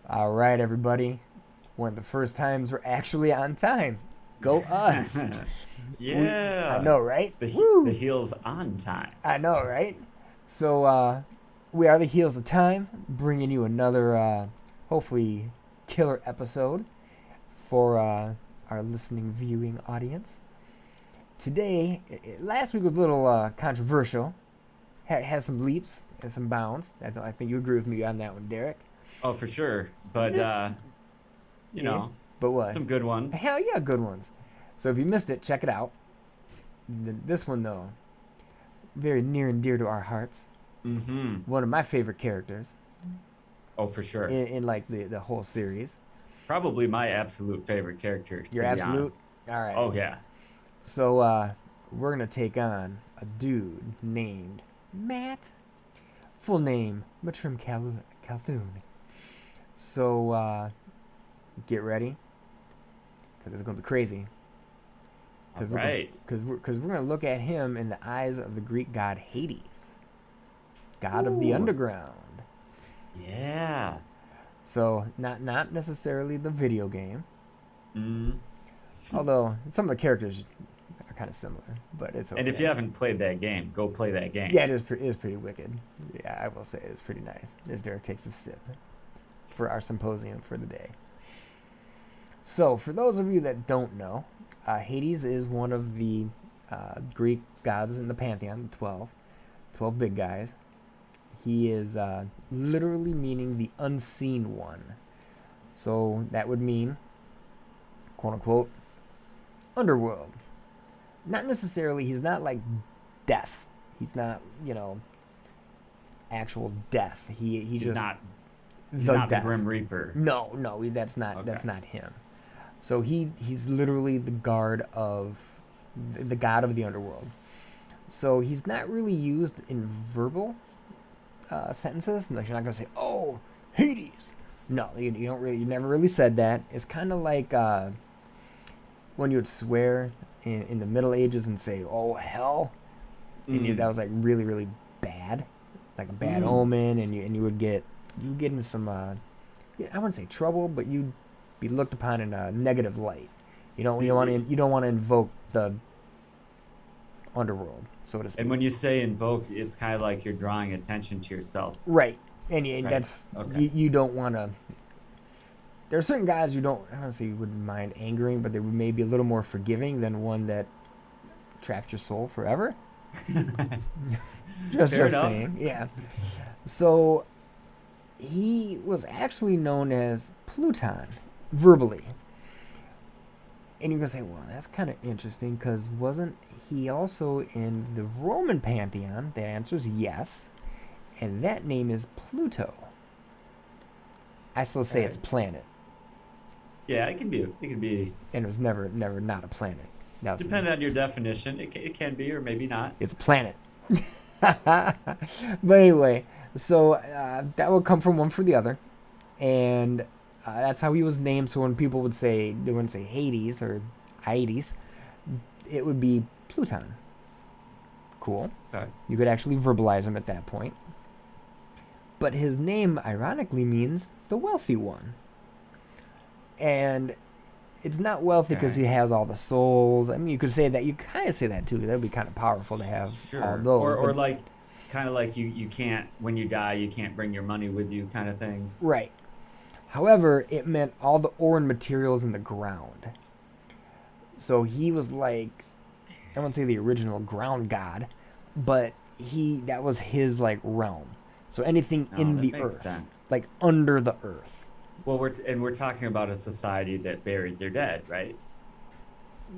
All right, everybody. One of the first times we're actually on time. Go us. I Yeah. know, right? The Woo! heel's on time. I know, right? So, we are the Heels of Time, bringing you another, hopefully, killer episode for our listening, viewing audience. Today, last week was a little controversial. Has some leaps and some bounds. I think you agree with me on that one, Derek. Oh, for sure. But This, you yeah, know, but what? some good ones. Hell yeah, good ones. So if you missed it, check it out. This one, though, very near and dear to our hearts. Mm-hmm. One of my favorite characters Oh, for sure. in like the whole series. Probably my absolute favorite character, Your to be absolute. honest. All right. Oh yeah. So we're gonna take on a dude named Matt. Full name Matrim Cauthon. So get ready, because it's gonna be crazy. All Because right. we're gonna look at him in the eyes of the Greek god Hades, god of the Ooh. underground. Yeah. So not necessarily the video game, Mm. although some of the characters are kind of similar, but it's And if you okay. haven't played that game, go play that game. Yeah, it is pretty wicked. Yeah, I will say it's pretty nice. As Derek takes a sip for our symposium for the day. So, for those of you that don't know, Hades is one of the Greek gods in the pantheon, the 12 big guys. He is literally meaning the unseen one. So, that would mean, quote unquote, Underworld. Not necessarily, he's not like death. He's not, actual death. He He's just not he's the not the death. Grim Reaper. No, that's Okay. not him. So he's literally the guard of the god of the underworld. So he's not really used in verbal sentences. Like you're not gonna say, "Oh, Hades." No, you don't really. You never really said that. It's kind of like when you would swear in the Middle Ages and say, "Oh hell," and that Mm. was like really really bad, like a bad Mm. omen, and you would get in some I wouldn't say trouble, but you'd be looked upon in a negative light. You don't want to invoke the underworld, so to And speak. when you say invoke, it's kind of like you're drawing attention to yourself, Right, and right? that's Okay. you don't want to. There are certain guys you don't. I don't say you wouldn't mind angering, but they would maybe a little more forgiving than one that trapped your soul forever. just Fair just enough. saying, yeah. So he was actually known as Pluton, verbally. And you're going to say, well, that's kind of interesting because wasn't he also in the Roman pantheon? The answer is yes. And that name is Pluto. I still say it's Okay. a planet. Yeah, it can be. It can be. And it was never not a planet. That was Depending on your definition, it can be or maybe not. It's a planet. But anyway, so that would come from one for the other. And that's how he was named. So when people would say, they wouldn't say Hades or Aides, it would be Pluton. Cool. Okay. You could actually verbalize him at that point. But his name, ironically, means the wealthy one. And it's not wealthy because he Okay. has all the souls. I mean, you could say that. You kind of say that too. That would be kind of powerful to have all Sure. those. Or But, like kind of like you can't when you die you can't bring your money with you kind of thing. right. However, it meant all the ore and materials in the ground. So he was like, I wouldn't say the original ground god, but that was his like realm. So anything No, in that the makes earth, sense. like under the earth. Well, we're talking about a society that buried their dead, right?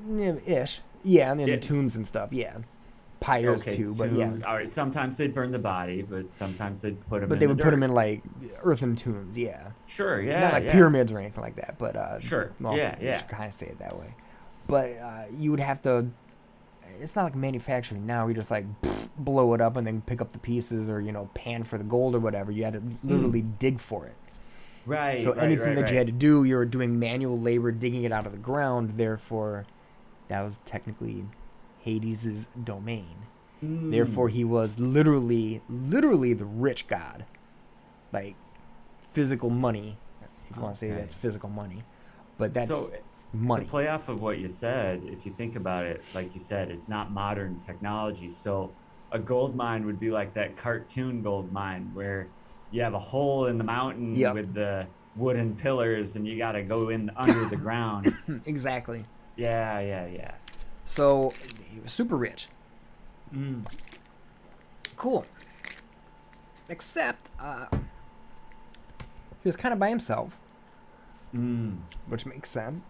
Yeah, ish. Yeah, and then Yeah. tombs and stuff. Yeah, pyres Okay, too, but yeah. all right. Sometimes they'd burn the body, but sometimes they'd put them But in they the would put them dirt. in like earthen tombs. Yeah, Sure, not yeah, like yeah. pyramids or anything like that. But Sure, well, yeah, you yeah. should kind of say it that way. But you would have to. It's not like manufacturing now. You just like blow it up and then pick up the pieces, or pan for the gold or whatever. You had to literally dig for it. Right, So right, anything right, that you had right. to do, you were doing manual labor digging it out of the ground. Therefore, that was technically Hades' domain. Therefore, Mm. he was literally the rich god, like physical money if you want to say Okay. that's physical money. But that's So money. to play off of what you said, if you think about it, like you said, it's not modern technology. So a gold mine would be like that cartoon gold mine where you have a hole in the mountain Yep, with the wooden pillars and you got to go in under the ground. exactly. Yeah, yeah, yeah. So he was super rich. Mm. Cool. Except he was kind of by himself, Mm. which makes sense.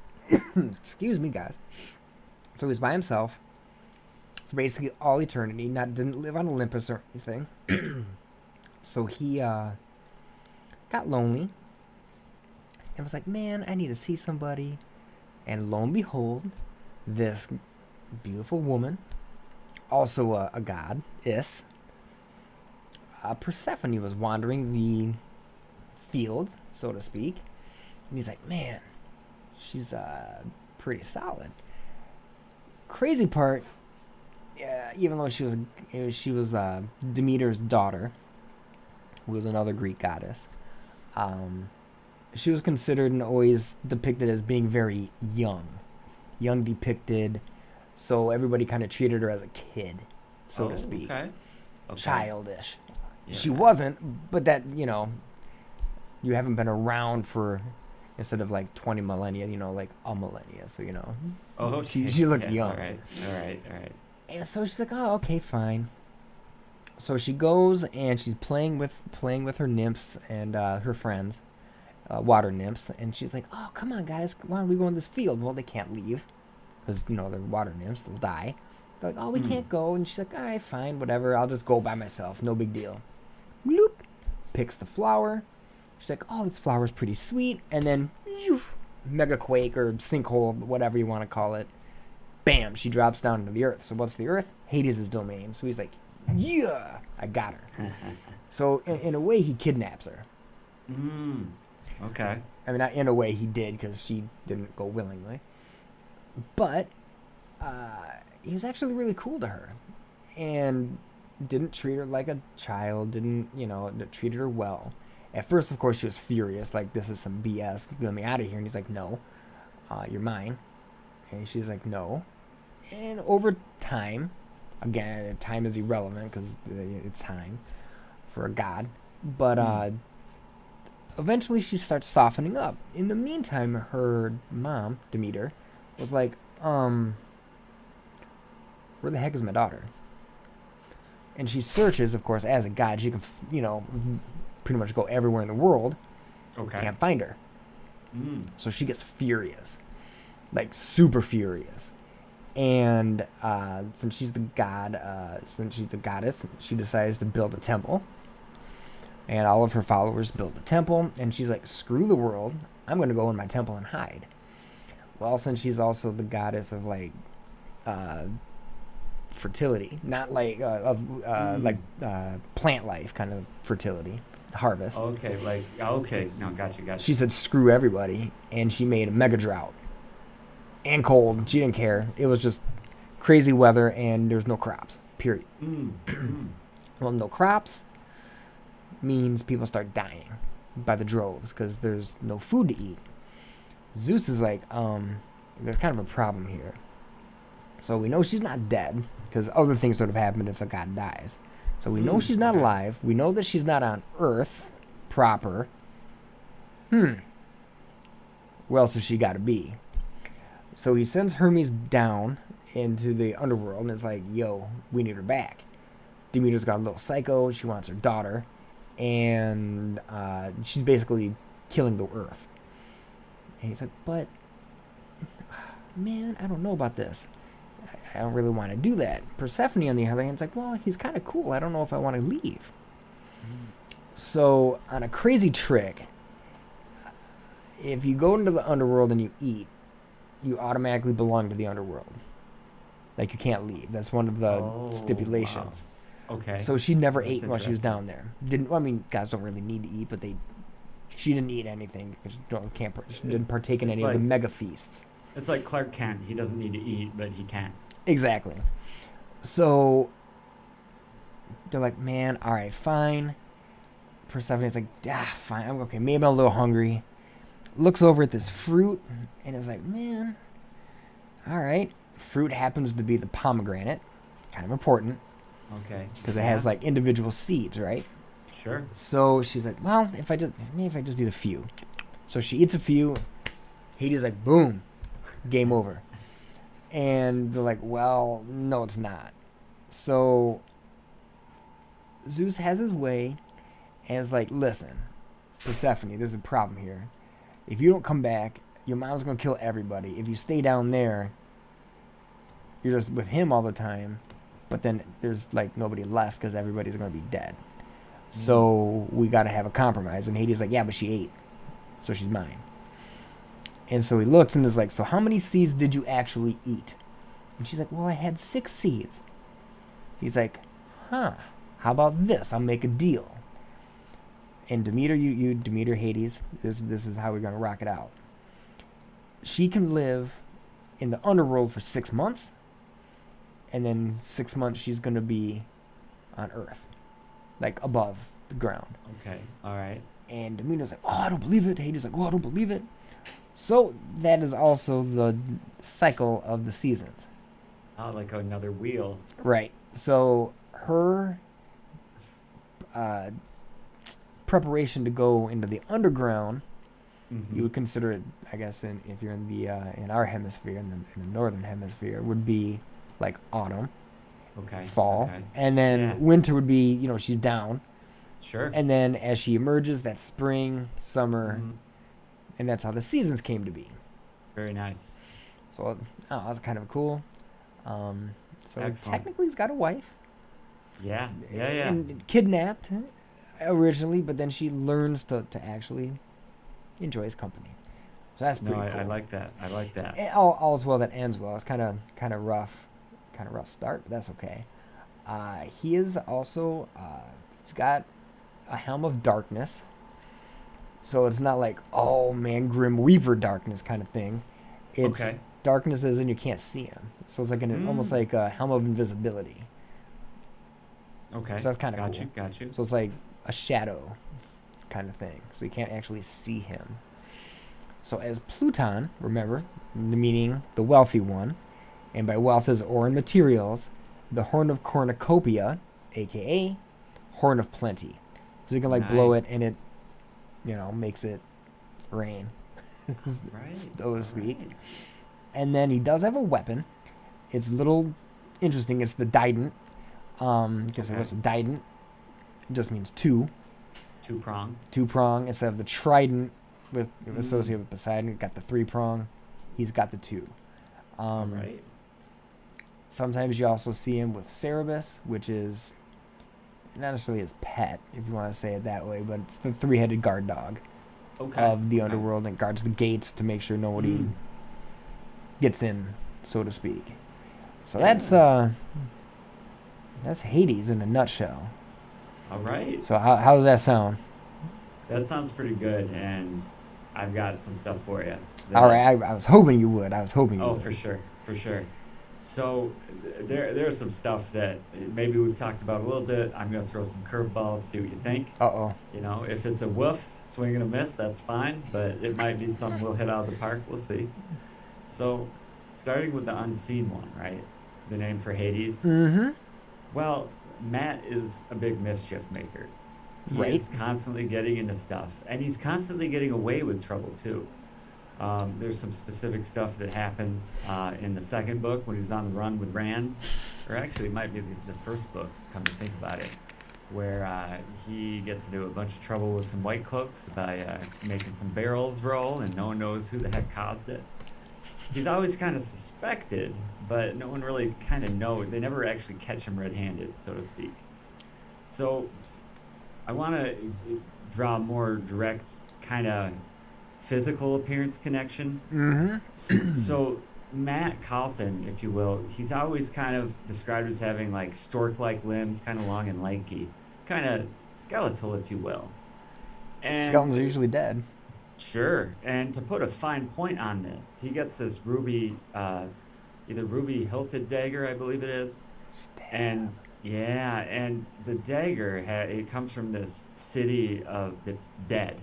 Excuse me, guys. So he was by himself for basically all eternity. Didn't live on Olympus or anything. So he got lonely and was like, "Man, I need to see somebody." And lo and behold, this beautiful woman, also a goddess, Persephone, was wandering the fields, so to speak, and he's like, "Man, she's pretty solid." Crazy part, even though she was Demeter's daughter, who was another Greek goddess, she was considered and always depicted as being very young depicted, so everybody kind of treated her as a kid, so to speak, Okay. Okay. childish. Yeah. She wasn't, but that, you haven't been around for, instead of like 20 millennia, like a millennia, so Oh, okay. she looked Yeah, young. All right. All right. All right. And so she's like, "Oh, okay, fine." So she goes and she's playing with her nymphs and her friends, water nymphs, and she's like, "Oh, come on, guys, why don't we go in this field?" Well, they can't leave because they're water nymphs; they'll die. They're like, "Oh, we can't go," and she's like, "All right, fine, whatever. I'll just go by myself. No big deal." Bloop. Picks the flower. She's like, "Oh, this flower's pretty sweet," and then mega quake or sinkhole, whatever you want to call it. Bam! She drops down into the earth. So what's the earth? Hades' domain. So he's like, "Yeah, I got her." So in a way, he kidnaps her. Mm. Okay. I mean, not in a way he did, because she didn't go willingly. But he was actually really cool to her, and didn't treat her like a child. Treated her well. At first, of course, she was furious, like, "This is some BS. Get me out of here." And he's like, "No, you're mine." And she's like, "No." And over time, again, time is irrelevant because it's time for a god. But eventually she starts softening up. In the meantime, her mom, Demeter, was like, "Where the heck is my daughter?" And she searches, of course, as a god. She can, pretty much go everywhere in the world. Okay. Can't find her. Mm. So she gets furious. Like, super furious. And since she's the goddess, she decides to build a temple. And all of her followers build a temple. And she's like, "Screw the world. I'm going to go in my temple and hide." Well, since she's also the goddess of, like, fertility, not like plant life kind of fertility, harvest. Okay. Okay. No, gotcha. She said, "Screw everybody," and she made a mega drought. And cold. She didn't care. It was just crazy weather, and there's no crops. Period. Well, no crops means people start dying by the droves because there's no food to eat. Zeus is like, there's kind of a problem here. So we know she's not dead because other things sort of happen if a god dies. So we know she's not alive. We know that she's not on Earth proper. Where else has she got to be? So he sends Hermes down into the underworld and is like, "Yo, we need her back." Demeter's got a little psycho. She wants her daughter. And she's basically killing the Earth. And he's like, "But, man, I don't know about this. I don't really want to do that." Persephone, on the other hand, is like, "Well, he's kind of cool. I don't know if I want to leave." So, on a crazy trick, if you go into the underworld and you eat, you automatically belong to the underworld. Like, you can't leave. That's one of the stipulations. Wow. Okay. So she never That's ate while she was down there. Guys don't really need to eat, but she didn't eat anything because she didn't partake in any of the mega feasts. It's like Clark Kent. He doesn't need to eat, but he can. Exactly. So they're like, "Man, all right, fine." Persephone's like, "Fine. I'm okay. Maybe I'm a little hungry." looks over at this fruit and is like, man, all right. Fruit happens to be the pomegranate, kind of important Okay. because it has like individual seeds, right? Sure. So she's like, well, maybe if I just eat a few. So she eats a few. Hades like, boom, game over. And they're like, well, no, it's not. So Zeus has his way and is like, listen, Persephone, there's a problem here. If you don't come back, your mom's going to kill everybody. If you stay down there, you're just with him all the time. But then there's like nobody left because everybody's going to be dead. So we got to have a compromise. And Hades like, yeah, but she ate. So she's mine. And so he looks and is like, so how many seeds did you actually eat? And she's like, well, I had 6 seeds. He's like, huh, how about this? I'll make a deal. And Demeter, Demeter, Hades, this is how we're going to rock it out. She can live in the underworld for 6 months. And then 6 months she's going to be on Earth. Like above the ground. Okay. All right. And Demeter's like, oh, I don't believe it. Hades like, oh, I don't believe it. So that is also the cycle of the seasons. Oh, like another wheel. Right. So her preparation to go into the underground, you would consider it, I guess, if you're in the in our hemisphere, in the northern hemisphere, would be like autumn, fall, and then winter would be, she's down. Sure. And then as she emerges, that's spring, summer, and that's how the seasons came to be. Very nice. So that's kind of cool. So excellent. Technically he's got a wife. Yeah. And kidnapped originally, but then she learns to actually enjoy his company. So that's pretty cool. I like that. And all's well that ends well. It's kind of rough start, but that's okay. He is also he's got a Helm of Darkness. So it's not like, oh man, Grim Reaper darkness kind of thing. It's darkness as in you can't see him. So it's like almost like a Helm of Invisibility. Okay. So that's kind of cool. Got you. So it's like a shadow kind of thing. So you can't actually see him. So as Pluton, remember, meaning the wealthy one, and by wealth is ore and materials, the Horn of Cornucopia, a.k.a. Horn of Plenty. So you can blow it and it, makes it rain, so to speak. Right. And then he does have a weapon. It's a little interesting. It's the Dident. Because what's a Dident? It just means two. Two-prong. Two-prong. Instead of the trident associated with Poseidon, you've got the 3-prong. He's got the 2. Right. Sometimes you also see him with Cerberus, which is not necessarily his pet, if you want to say it that way, but it's the 3-headed guard dog of the underworld and guards the gates to make sure nobody gets in, so to speak. So that's Hades in a nutshell. All right. So how does that sound? That sounds pretty good, and I've got some stuff for you. All right, I was hoping you would. Oh, for sure. So there's some stuff that maybe we've talked about a little bit. I'm going to throw some curveballs, see what you think. Uh-oh. If it's a woof, swing and a miss, that's fine, but it might be something we'll hit out of the park. We'll see. So starting with the unseen one, right? The name for Hades. Mm-hmm. Well, Matt is a big mischief maker. He is constantly getting into stuff, and he's constantly getting away with trouble too. There's some specific stuff that happens in the second book when he's on the run with Rand, or actually it might be the first book, come to think about it, where he gets into a bunch of trouble with some white cloaks by making some barrels roll, and no one knows who the heck caused it. He's always kind of suspected, but no one really kind of knows. They never actually catch him red-handed, so to speak. So I want to draw a more direct kind of physical appearance connection. Mm-hmm. So Matt Cauthon, if you will, he's always kind of described as having like stork-like limbs, kind of long and lanky, kind of skeletal, if you will. And skeletons are usually dead. Sure. And to put a fine point on this, he gets this ruby, either ruby hilted dagger, I believe it is. And the dagger, it comes from this city that's dead,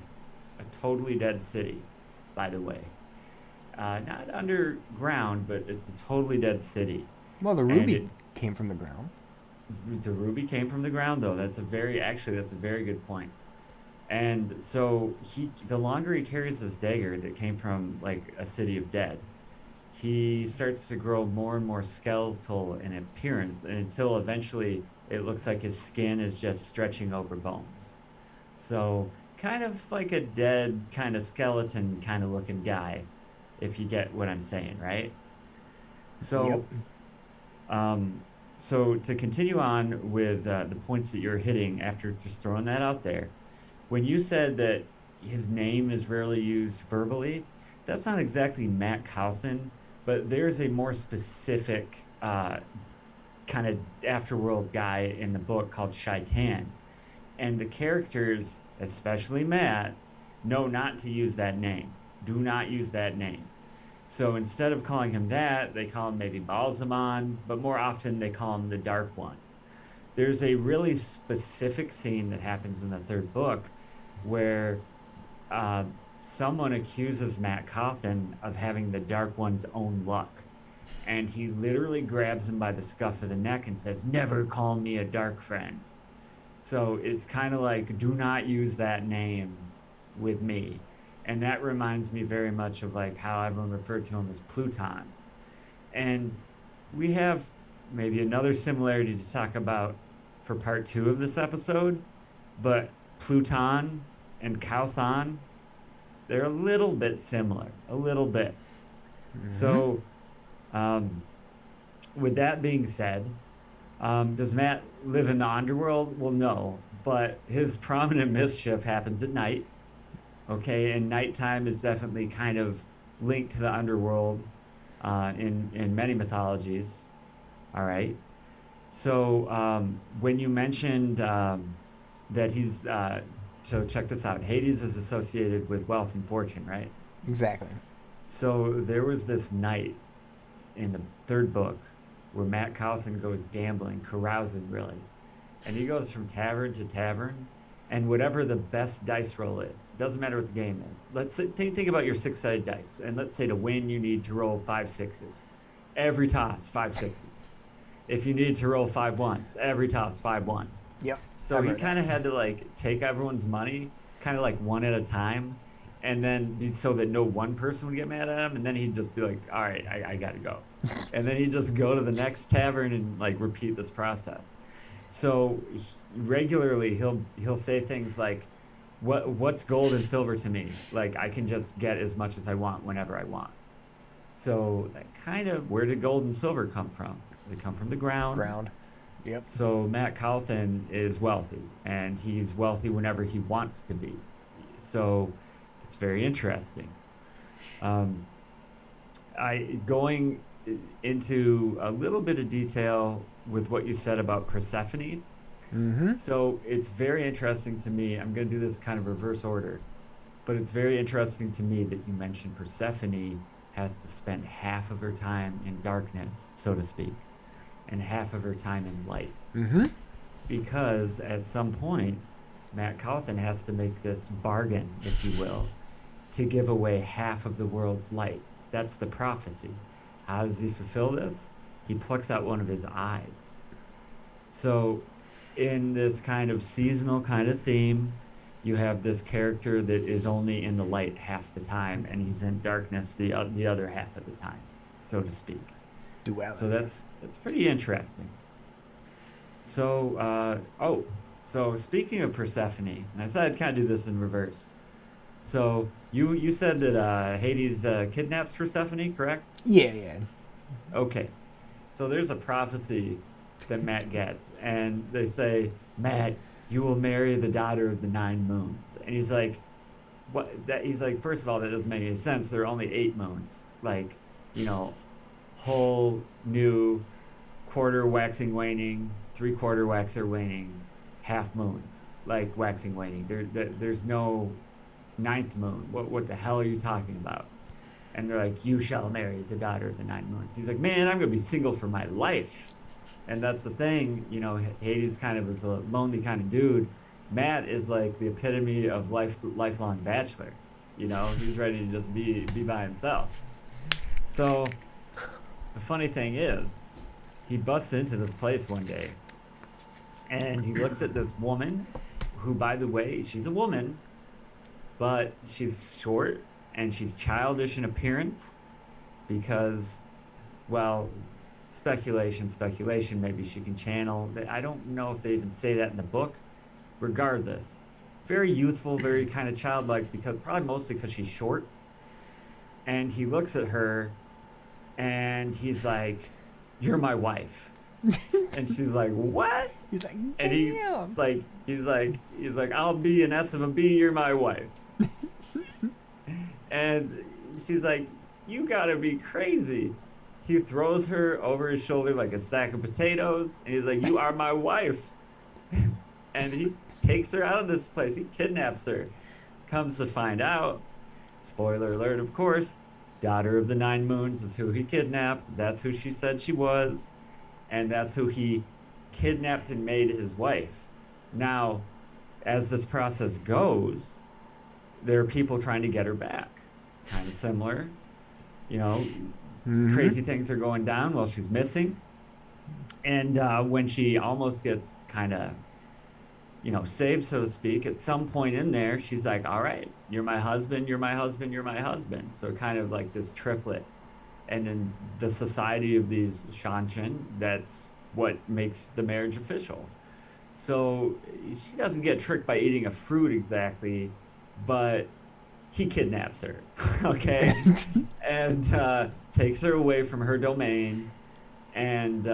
a totally dead city. by the way. Not underground, but it's a totally dead city. Well, the And ruby came from the ground. the ruby came from the ground, though. That's a very good point. And so the longer he carries this dagger that came from like a city of dead, he starts to grow more and more skeletal in appearance, and until eventually it looks like his skin is just stretching over bones. So kind of like a dead kind of skeleton kind of looking guy, if you get what I'm saying, right? Yep. So um, so to continue on with the points that you're hitting after just throwing that out there, when you said that his name is rarely used verbally, that's not exactly Matt Cauthon, but there's a more specific kind of afterworld guy in the book called Shaitan. And the characters, especially Matt, know not to use that name. Do not use that name. So instead of calling him that, they call him maybe Balsamon, but more often they call him the Dark One. There's a really specific scene that happens in the third book where uh, someone accuses Matt Cauthon of having the Dark One's own luck. And he literally grabs him by the scuff of the neck and says, "Never call me a dark friend." So it's kind of like, do not use that name with me. And that reminds me very much of like how everyone referred to him as Pluton. And we have maybe another similarity to talk about for part 2 of this episode, but Pluton and Cauthon, they're a little bit similar, a little bit. Mm-hmm. So, with that being said, does Matt live in the underworld? Well, no, but his prominent mischief happens at night. Okay, and nighttime is definitely kind of linked to the underworld in many mythologies. All right. So when you mentioned that he's so check this out. Hades is associated with wealth and fortune, right? Exactly. So there was this night in the third book where Matt Cauthon goes gambling, carousing really, and he goes from tavern to tavern, and whatever the best dice roll is, doesn't matter what the game is. Let's say, think about your 6-sided dice, and let's say to win you need to roll 5 6s. Every toss 5 6s. If you need to roll 5 1s, every toss 5 1s. Yep. So he kind of had to like take everyone's money, kind of like one at a time, and then so that no one person would get mad at him, and then he'd just be like, "All right, I gotta go," and then he'd just go to the next tavern and like repeat this process. So regularly he'll say things like, "What's gold and silver to me? Like I can just get as much as I want whenever I want." So that kind of, where did gold and silver come from? They come from the ground. Yep. So Matt Cauthon is wealthy, and he's wealthy whenever he wants to be. So it's very interesting. Going into a little bit of detail with what you said about Persephone. Mm-hmm. So it's very interesting to me. I'm going to do this kind of reverse order, but it's very interesting to me that you mentioned Persephone has to spend half of her time in darkness, so to speak, and half of her time in light. Mm-hmm. Because at some point, Matt Cauthon has to make this bargain, if you will, to give away half of the world's light. That's the prophecy. How does he fulfill this? He plucks out one of his eyes. So in this kind of seasonal kind of theme, you have this character that is only in the light half the time, and he's in darkness the other half of the time, so to speak. Duality. So that's pretty interesting. So so speaking of Persephone, and I said I'd kind of do this in reverse. So you said that Hades kidnaps Persephone, correct? Yeah. Okay. So there's a prophecy that Matt gets, and they say, "Matt, you will marry the daughter of the 9 moons." And he's like, "What?" That he's like, first of all, that doesn't make any sense. There are only 8 moons. Like, whole new quarter waxing waning, 3/4 waxer waning, half moons, like waxing waning. There's no 9th moon. What the hell are you talking about? And they're like, "You shall marry the daughter of the 9 moons." He's like, "Man, I'm gonna be single for my life." And that's the thing, Hades kind of is a lonely kind of dude. Matt is like the epitome of lifelong bachelor. You know, he's ready to just be by himself. So the funny thing is, he busts into this place one day, and he looks at this woman, who, by the way, she's a woman, but she's short and she's childish in appearance because, well, speculation, maybe she can channel. I don't know if they even say that in the book. Regardless, very youthful, very kind of childlike, because probably mostly because she's short. And he looks at her and he's like, "You're my wife." And she's like, "What?" He's like, And damn. he's like, "I'll be an S of a B, you're my wife." And she's like, "You gotta be crazy." He throws her over his shoulder like a sack of potatoes, and he's like, "You are my wife." And he takes her out of this place. He kidnaps her. Comes to find out, spoiler alert, of course, daughter of the Nine Moons is who he kidnapped. That's who she said she was. And that's who he kidnapped and made his wife. Now, as this process goes, there are people trying to get her back. Kind of similar. You know, crazy things are going down while she's missing. And when she almost gets kind of, you know, saved, so to speak, at some point in there, she's like, "All right, you're my husband, you're my husband, you're my husband." So kind of like this triplet. And in the society of these Shanshan, that's what makes the marriage official. So she doesn't get tricked by eating a fruit exactly, but he kidnaps her, okay? And takes her away from her domain. And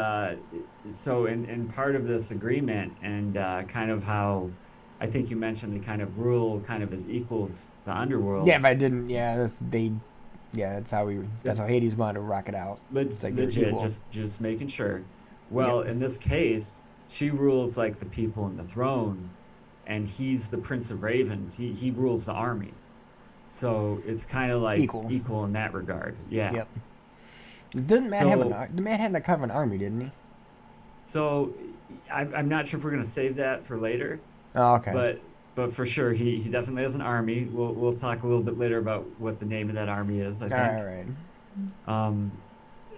so in part of this agreement, and kind of how I think you mentioned they kind of rule kind of as equals the underworld. Yeah, if I didn't, that's how Hades wanted to rock it out. It's like legit, just making sure. Well, in this case, she rules like the people in the throne, and he's the Prince of Ravens. He rules the army. So it's kind of like equal in that regard. Yeah. Yep. Didn't Matt the man had to cover an army, didn't he? So I'm not sure if we're gonna save that for later. Oh, okay. But for sure, he definitely has an army. We'll talk a little bit later about what the name of that army is, I think. All right.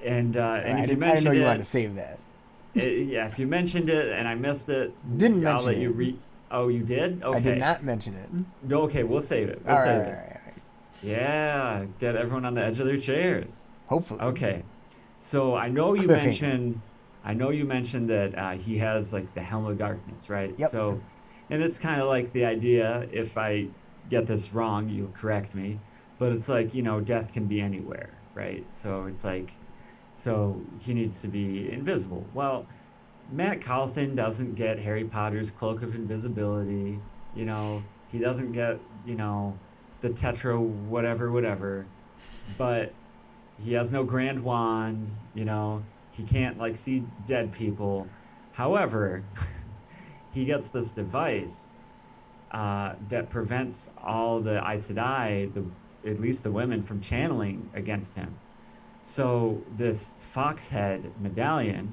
And if you mentioned I didn't know you wanted to save that. Yeah, if you mentioned it and I missed it, didn't I'll mention let it. you Oh, you did? Okay. I did not mention it. Okay, we'll save it. We'll save it. Yeah, get everyone on the edge of their chairs. Hopefully. Okay. So I know you mentioned that he has like the Helm of Darkness, right? Yep. So, and it's kind of like the idea, if I get this wrong, you'll correct me, but it's like, you know, death can be anywhere, right? So it's like, so he needs to be invisible. Well, Matt Cauthon doesn't get Harry Potter's cloak of invisibility, you know, he doesn't get, you know, the tetra whatever, but he has no grand wand, you know, he can't like see dead people. However, he gets this device that prevents all the Aes Sedai, at least the women, from channeling against him. So this fox head medallion,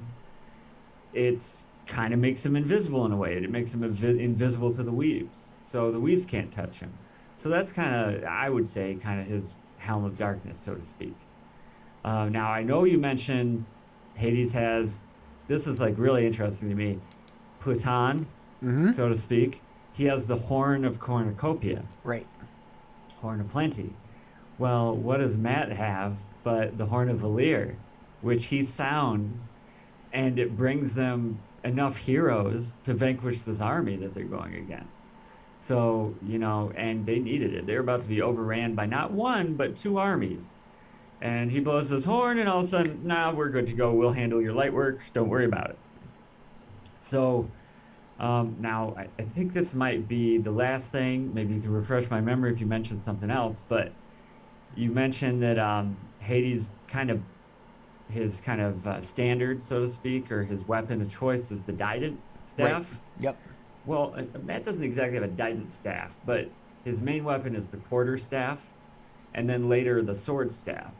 it's kind of makes him invisible in a way. It makes him invisible to the weaves, so the weaves can't touch him. So that's kind of, I would say, kind of his Helm of Darkness, so to speak. Now, I know you mentioned Hades has, this is like really interesting to me, Cauthon, so to speak. He has the Horn of Cornucopia. Right. Horn of Plenty. Well, what does Matt have but the Horn of Valir, which he sounds, and it brings them enough heroes to vanquish this army that they're going against. So, you know, and they needed it. They're about to be overran by not one, but two armies. And he blows his horn, and all of a sudden, nah, we're good to go. We'll handle your light work. Don't worry about it. So, now, I think this might be the last thing. Maybe you can refresh my memory if you mentioned something else. But you mentioned that Hades his standard, so to speak, or his weapon of choice is the Dident staff. Right. Yep. Well, Matt doesn't exactly have a Dident staff, but his main weapon is the quarter staff, and then later the sword staff.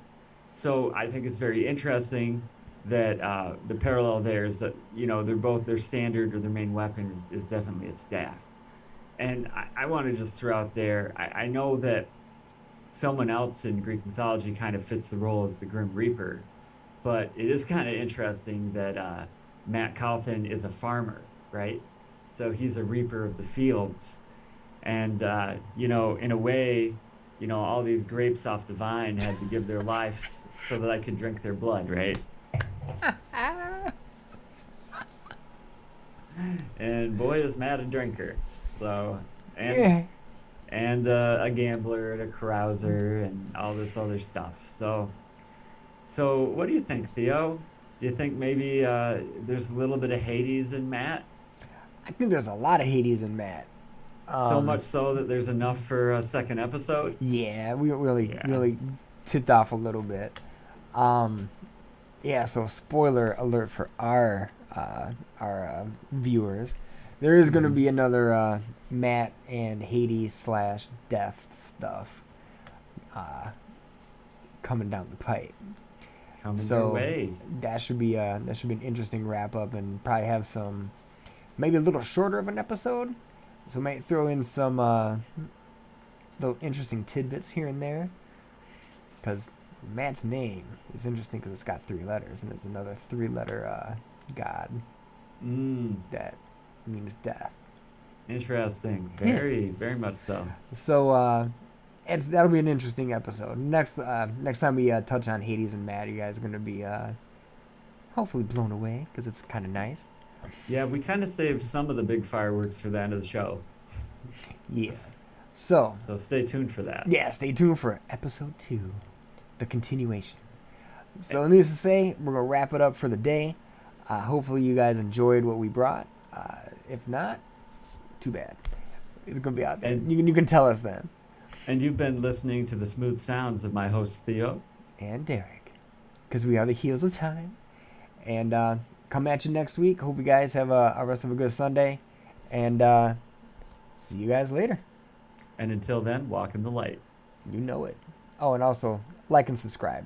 So I think it's very interesting that the parallel there is that, you know, they're both, their standard or their main weapon is definitely a staff. And I want to just throw out there, I know that someone else in Greek mythology kind of fits the role as the Grim Reaper. But it is kind of interesting that Matt Cauthon is a farmer, right? So he's a reaper of the fields. And, in a way, all these grapes off the vine had to give their lives so that I could drink their blood, right? And boy, is Matt a drinker. So, and Yeah. and a gambler and a carouser and all this other stuff. So what do you think, Theo? Do you think maybe there's a little bit of Hades in Matt? I think there's a lot of Hades in Matt. So much so that there's enough for a second episode? Yeah, we really, Yeah. really tipped off a little bit. Yeah, so spoiler alert for our viewers. There is going to be another Matt and Hades / death stuff coming down the pipe. Coming your way. That should be an interesting wrap up, and probably have some, maybe a little shorter of an episode. So we might throw in some little interesting tidbits here and there, because Matt's name is interesting because it's got 3 letters, and there's another 3-letter god that means death. Interesting. Very, very much so. So that'll be an interesting episode. Next time we touch on Hades and Matt, you guys are going to be hopefully blown away, because it's kind of nice. Yeah, we kind of saved some of the big fireworks for the end of the show. Yeah. So stay tuned for that. yeah, stay tuned for episode 2, the continuation. So needless to say, we're going to wrap it up for the day. Hopefully you guys enjoyed what we brought. If not, too bad. It's going to be out there. And You can tell us then. And you've been listening to the smooth sounds of my host, Theo. And Derek. Because we are the heels of time. And come at you next week. Hope you guys have a rest of a good Sunday. And see you guys later. And until then, walk in the light. You know it. Oh, and also, like and subscribe.